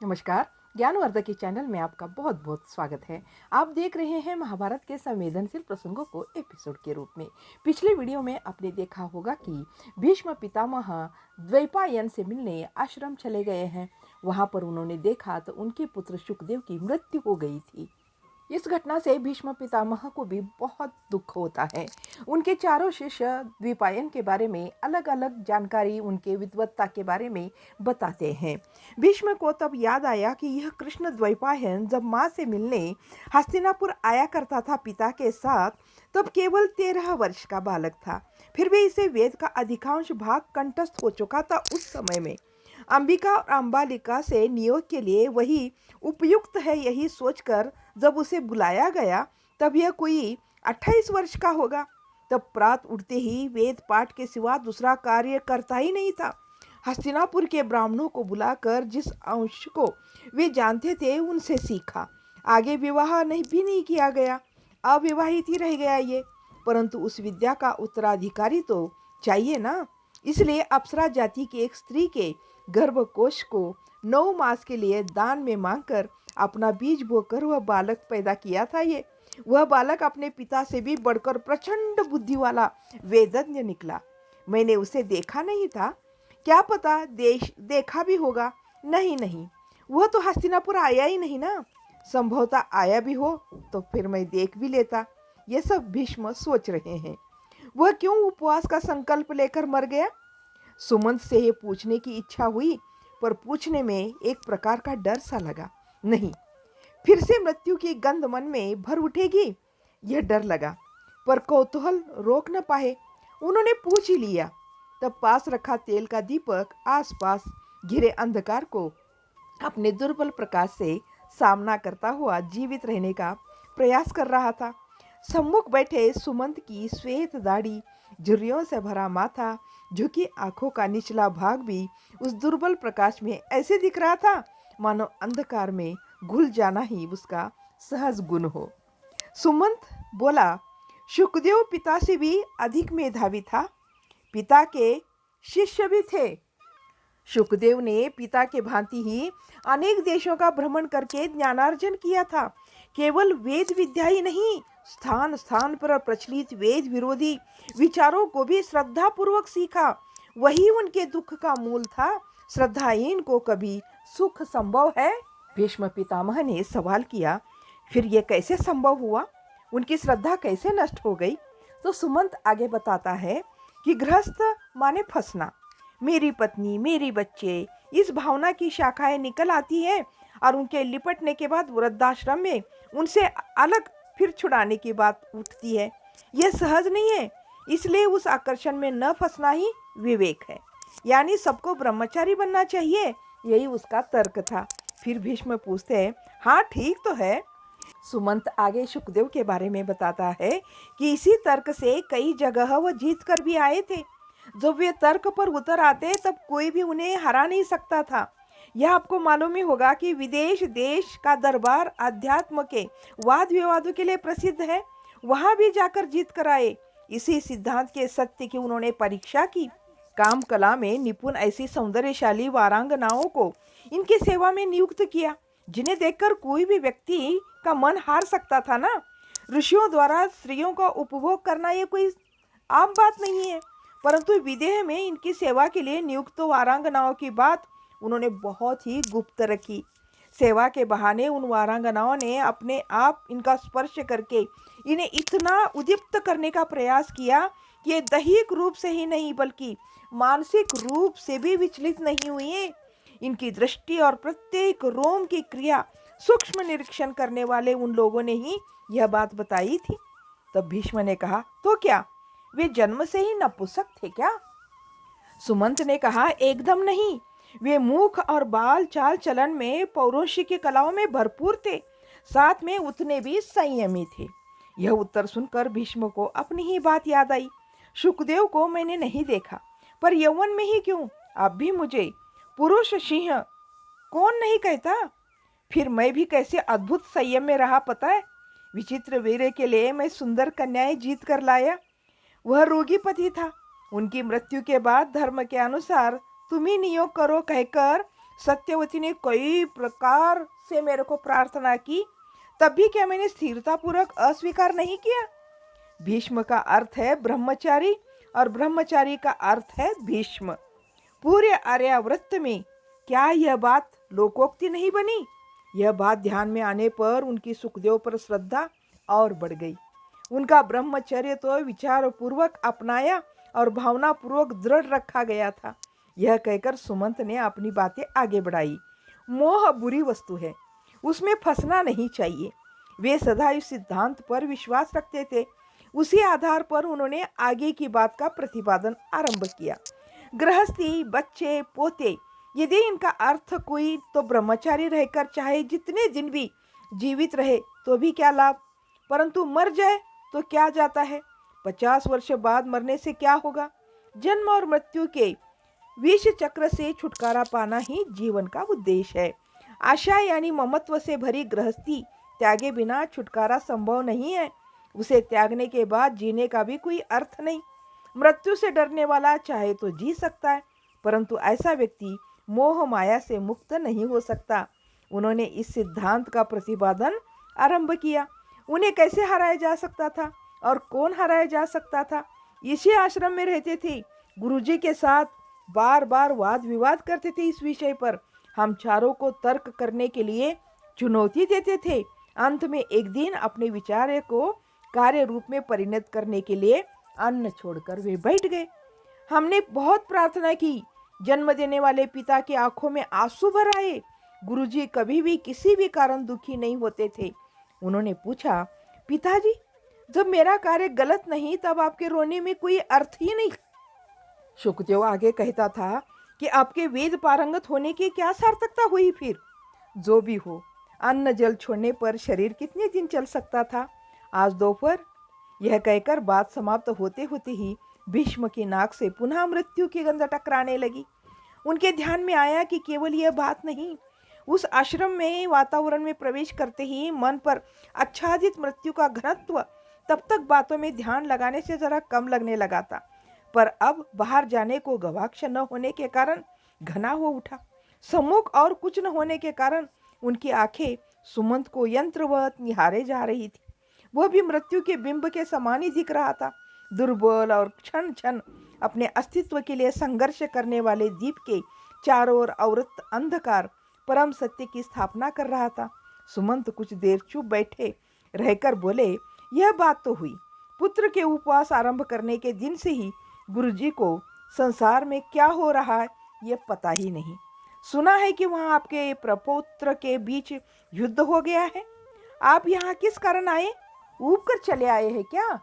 नमस्कार। ज्ञानवर्धक के चैनल में आपका बहुत बहुत स्वागत है। आप देख रहे हैं महाभारत के संवेदनशील प्रसंगों को एपिसोड के रूप में। पिछले वीडियो में आपने देखा होगा कि भीष्म पितामह द्वैपायन से मिलने आश्रम चले गए हैं। वहां पर उन्होंने देखा तो उनके पुत्र शुकदेव की मृत्यु हो गई थी। इस घटना से भीष्म पितामह को भी बहुत दुख होता है। उनके चारों शिष्य द्विपायन के बारे में अलग अलग जानकारी उनके विद्वत्ता के बारे में बताते हैं। भीष्म को तब याद आया कि यह कृष्ण द्वैपायन जब माँ से मिलने हस्तिनापुर आया करता था पिता के साथ, तब केवल 13 वर्ष का बालक था। फिर भी इसे वेद का अधिकांश भाग कंठस्थ हो चुका था। उस समय में अंबिका और अंबालिका से नियोग के लिए वही उपयुक्त है, यही सोचकर जब उसे बुलाया गया तब यह कोई 28 वर्ष का होगा। तब प्रात उठते ही वेद पाठ के सिवा दूसरा कार्य करता ही नहीं था। हस्तिनापुर के ब्राह्मणों को बुलाकर जिस अंश को वे जानते थे उनसे सीखा। आगे विवाह नहीं किया गया, अविवाहित ही रह गया ये। परंतु उस विद्या का उत्तराधिकारी तो चाहिए ना। इसलिए अप्सरा जाति की एक स्त्री के गर्भकोश को 9 मास के लिए दान में मांगकर अपना बीज बोकर वह बालक पैदा किया था। वह बालक अपने पिता से भी बढ़कर प्रचंड बुद्धि वाला वेदज्ञ निकला। मैंने उसे देखा नहीं था, क्या पता देखा भी होगा। नहीं, वह तो हस्तिनापुर आया ही नहीं ना। संभवतः आया भी हो तो फिर मैं देख भी लेता। ये सब भीष्म सोच रहे हैं। वह क्यों उपवास का संकल्प लेकर मर गया? सुमंत से ये पूछने की इच्छा हुई, पर पूछने में एक प्रकार का डर सा लगा। नहीं, फिर से मृत्यु की गंध मन में भर उठेगी, यह डर लगा। पर कौतूहल रोक न पाए, उन्होंने पूछ ही लिया। तब पास रखा तेल का दीपक आसपास घिरे अंधकार को अपने दुर्बल प्रकाश से सामना करता हुआ जीवित रहने का प्रयास कर रहा था। सम्मुख बैठे सुमंत की श्वेत दाढ़ी, झुर्रियों से भरा माथा, झुकी आंखों का निचला भाग भी उस दुर्बल प्रकाश में ऐसे दिख रहा था मानो अंधकार में घुल जाना ही उसका सहज गुण हो। सुमंत बोला, शुकदेव पिता से भी अधिक मेधावी था, पिता के शिष्य भी थे। शुकदेव ने पिता के भांति ही अनेक देशों का भ्रमण करके ज्ञानार्जन किया था। केवल वेद विद्या ही नहीं, स्थान स्थान पर प्रचलित वेद विरोधी विचारों को भी श्रद्धा पूर्वक सीखा। वही उनके दुख का मूल था। श्रद्धाहीन को कभी सुख संभव है? भीष्म पितामह ने सवाल किया। फिर ये कैसे संभव हुआ? उनकी श्रद्धा कैसे नष्ट हो गई? तो सुमंत आगे बताता है कि गृहस्थ माने फंसना, मेरी पत्नी, मेरी बच्चे, इस भावना की शाखाएं निकल आती हैं और उनके लिपटने के बाद वृद्धाश्रम में उनसे अलग फिर छुड़ाने की बात उठती है। यह सहज नहीं है, इसलिए उस आकर्षण में न फंसना ही विवेक है। यानी सबको ब्रह्मचारी बनना चाहिए, यही उसका तर्क था। फिर भीष्म पूछते हैं, हाँ ठीक तो है। सुमंत आगे शुकदेव के बारे में बताता है कि इसी तर्क से कई जगह वह जीत कर भी आए थे। जब वे तर्क पर उतर आते तब कोई भी उन्हें हरा नहीं सकता था। यह आपको मालूम ही होगा कि विदेश देश का दरबार अध्यात्म के वाद विवादों के लिए प्रसिद्ध है। वहां भी जाकर जीत कर आए। इसी सिद्धांत के सत्य की उन्होंने परीक्षा की। काम कला में निपुण ऐसी सौंदर्यशाली वारांगनाओं को इनकी सेवा में नियुक्त किया, जिन्हें देखकर कोई भी व्यक्ति का मन हार सकता था ना। ऋषियों द्वारा स्त्रियों का उपभोग करना ये कोई आम बात नहीं है, परंतु विदेह में इनकी सेवा के लिए नियुक्त वारांगनाओं की बात उन्होंने बहुत ही गुप्त रखी। सेवा के बहाने उन वारांगनाओं ने अपने आप इनका स्पर्श करके इन्हें इतना उद्दीप्त करने का प्रयास किया कि ये दैहिक रूप से ही नहीं बल्कि मानसिक रूप से भी विचलित नहीं हुए। इनकी दृष्टि और प्रत्येक रोम की क्रिया सूक्ष्म निरीक्षण करने वाले उन लोगों ने ही यह बात बताई थी। तब भीष्म ने कहा, तो क्या वे जन्म से ही नपुंसक थे क्या? सुमंत ने कहा, एकदम नहीं। वे मुख और बाल चाल चलन में पौरुषी की कलाओं में भरपूर थे, साथ में उतने भी संयमी थे। यह उत्तर सुनकर भीष्म को अपनी ही बात याद आई। शुकदेव को मैंने नहीं देखा, पर यौवन में ही क्यों, अब भी मुझे पुरुष सिंह कौन नहीं कहता। फिर मैं भी कैसे अद्भुत संयम में रहा पता है। विचित्र वीर्य के लिए मैं सुंदर कन्याएं जीत कर लाया। वह रोगी पति था। उनकी मृत्यु के बाद धर्म के अनुसार तुम ही नियोग करो कहकर सत्यवती ने कई प्रकार से मेरे को प्रार्थना की, तब भी क्या मैंने स्थिरतापूर्वक अस्वीकार नहीं किया? भीष्म का अर्थ है ब्रह्मचारी और ब्रह्मचारी का अर्थ है भीष्म। पूरे आर्यावर्त में क्या यह बात लोकोक्ति नहीं बनी? यह बात ध्यान में आने पर उनकी सुखदेव पर श्रद्धा और बढ़ गई। उनका ब्रह्मचर्य तो विचार पूर्वक अपनाया और भावना पूर्वक दृढ़ रखा गया था। यह कहकर सुमंत ने अपनी बातें आगे बढ़ाई। मोह बुरी वस्तु है, उसमें फंसना नहीं चाहिए। वे सदा इस सिद्धांत पर विश्वास रखते थे। उसी आधार पर उन्होंने आगे की बात का प्रतिपादन आरंभ किया। गृहस्थी, बच्चे, पोते, यदि इनका अर्थ कोई तो ब्रह्मचारी रहकर चाहे जितने दिन भी जीवित रहे तो भी क्या लाभ, परंतु मर जाए तो क्या जाता है? 50 वर्ष बाद मरने से क्या होगा? जन्म और मृत्यु के विष चक्र से छुटकारा पाना ही जीवन का उद्देश्य है। आशा यानी ममत्व से भरी गृहस्थी त्यागे बिना छुटकारा संभव नहीं है। उसे त्यागने के बाद जीने का भी कोई अर्थ नहीं। मृत्यु से डरने वाला चाहे तो जी सकता है, परंतु ऐसा व्यक्ति मोह माया से मुक्त नहीं हो सकता। उन्होंने इस सिद्धांत का प्रतिपादन आरंभ किया। उन्हें कैसे हराया जा सकता था और कौन हराया जा सकता था? इसी आश्रम में रहते थे, गुरुजी के साथ बार बार वाद विवाद करते थे इस विषय पर। हम चारों को तर्क करने के लिए चुनौती देते थे। अंत में एक दिन अपने विचार को कार्य रूप में परिणत करने के लिए अन्न छोड़कर वे बैठ गए। हमने बहुत प्रार्थना की। जन्म देने वाले पिता की आंखों में आंसू भर आए। गुरुजी कभी भी किसी भी कारण दुखी नहीं होते थे। उन्होंने पूछा, पिताजी, जब मेरा कार्य गलत नहीं तब आपके रोने में कोई अर्थ ही नहीं। शुकदेव आगे कहता था कि आपके वेद पारंगत होने की क्या सार्थकता हुई फिर? जो भी हो, अन्न जल छोड़ने पर शरीर कितने दिन चल सकता था? आज दोपहर। यह कहकर बात समाप्त होते होते ही भीष्म की नाक से पुनः मृत्यु की गंध टकराने लगी। उनके ध्यान में आया कि केवल यह बात नहीं, उस आश्रम में वातावरण में प्रवेश करते ही मन पर आच्छादित मृत्यु का घनत्व तब तक बातों में ध्यान लगाने से जरा कम लगने लगा था, पर अब बाहर जाने को गवाक्ष न होने के कारण घना हो उठा। सम्मुख और कुछ न होने के कारण उनकी आंखें सुमंत को यंत्रवत निहारे जा रही थी। वह भी मृत्यु के बिंब के समान ही दिख रहा था, दुर्बल और क्षण क्षण अपने अस्तित्व के लिए संघर्ष करने वाले दीप के चारों ओर अवृत अंधकार परम सत्य की स्थापना कर रहा था। सुमंत कुछ देर चुप बैठे रहकर बोले, यह बात तो हुई, पुत्र के उपवास आरंभ करने के दिन से ही गुरुजी को संसार में क्या हो रहा है ये पता ही नहीं। सुना है कि वहाँ आपके प्रपौत्र के बीच युद्ध हो गया है। आप यहाँ किस कारण आए? ऊब कर चले आए हैं क्या?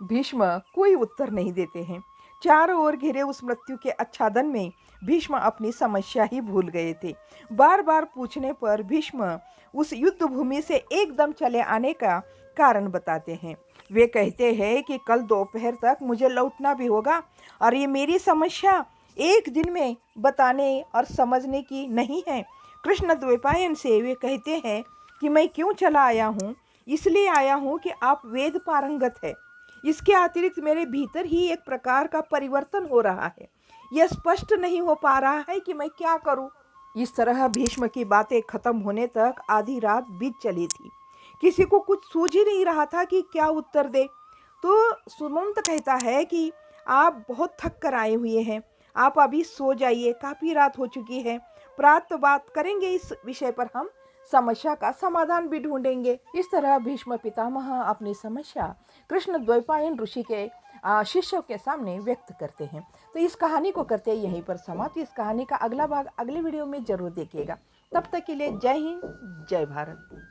भीष्म कोई उत्तर नहीं देते हैं। चारों ओर घिरे उस मृत्यु के आच्छादन में भीष्म अपनी समस्या ही भूल गए थे। बार बार पूछने पर भीष्म उस युद्ध भूमि से एकदम चले आने का कारण बताते हैं। वे कहते हैं कि कल दोपहर तक मुझे लौटना भी होगा और ये मेरी समस्या एक दिन में बताने और समझने की नहीं है। कृष्ण द्वैपायन से वे कहते हैं कि मैं क्यों चला आया हूँ, इसलिए आया हूँ कि आप वेद पारंगत है। इसके अतिरिक्त मेरे भीतर ही एक प्रकार का परिवर्तन हो रहा है। यह स्पष्ट नहीं हो पा रहा है कि मैं क्या करूं। इस तरह भीष्म की बातें खत्म होने तक आधी रात बीत चली थी। किसी को कुछ सूझ ही नहीं रहा था कि क्या उत्तर दे। तो सुमंत कहता है कि आप बहुत थक कर आए हुए हैं, आप अभी सो जाइए, काफ़ी रात हो चुकी है। प्रातः बात करेंगे इस विषय पर, हम समस्या का समाधान भी ढूंढेंगे। इस तरह भीष्म पितामह अपनी समस्या कृष्ण द्वैपायन ऋषि के शिष्यों के सामने व्यक्त करते हैं। तो इस कहानी को करते हैं यहीं पर समाप्त। इस कहानी का अगला भाग अगले वीडियो में जरूर देखिएगा। तब तक के लिए जय हिंद, जय भारत।